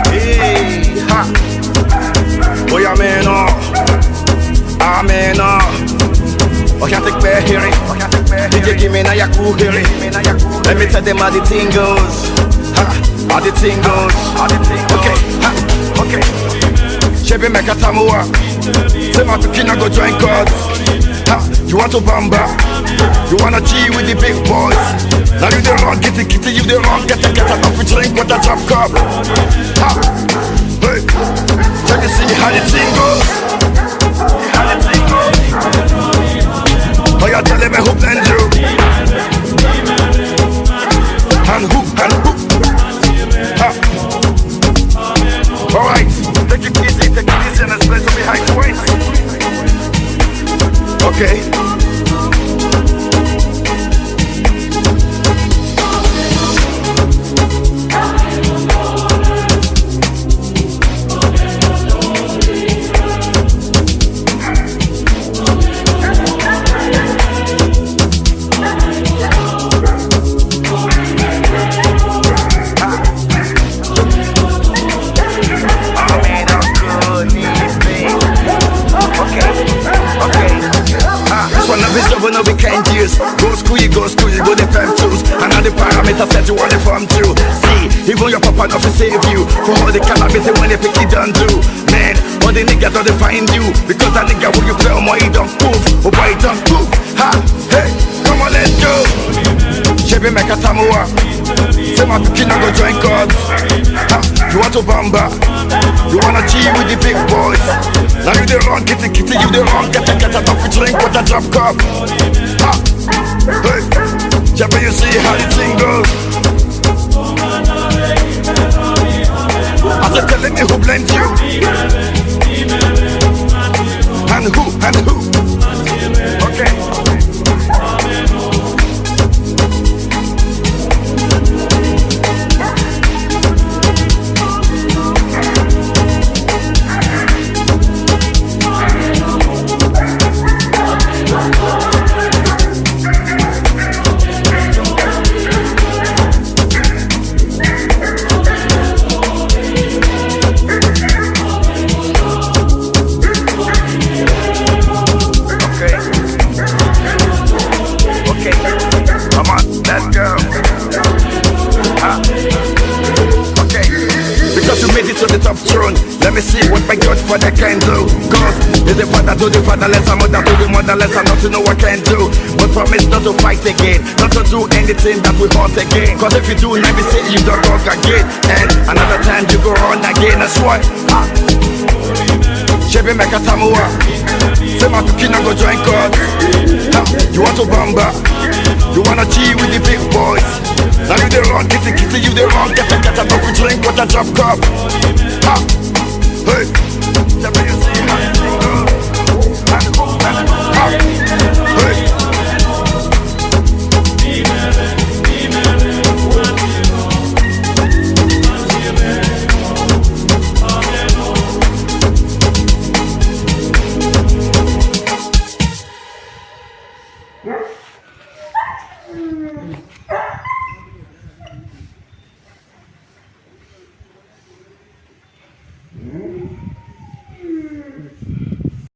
Hey, ha. Boy, amen, amen, I can't take back hearing. DJ, give me now your cool hearing. Let me tell them how the thing goes. How the thing goes. Okay, okay. Chebe make a tamua. Say my picking go join cards. You want to bamba? You wanna G with the big boys? Now you the wrong, get it, you the wrong, get a coffee drink with a drop cup. Hey, check and see how the thing goes. Oh, you telling me who blend you? And who? Alright, take it easy and let's play some behind the waist. Okay. No be kind years. Go school, you go the fam tools. And all the parameters set you on the farm too. See, even your papa not to save you. For all the cannabis when they pick it done do. Man, all the niggas don't find you. Because that nigga who you play on you don't move. Oh boy, don't move. Ha, hey, come on, let's go. Chebe make a tamua. Say my picking go join cards. You want to bamba? You wanna G with the big boys? Now you the wrong, get it, you the wrong, get a coffee drink with a drop cup. Hey, Chebe, you see how the thing goes. I said, telling me who blamed you. And who? Okay. Let me see what my Godfather can do. Cause is the father to the fatherless, a mother to the motherless, and not to know what can do. But promise not to fight again, not to do anything that we hurt again. Cause if you do, let me say you don't talk again. And another time you go on again, that's why. Chebe make a tamua. Say my cooking go join cards. You want to bamba? You wanna G with the big boys? Now you the wrong, get it, you the wrong, get a coffee drink with a drop cup. Hey,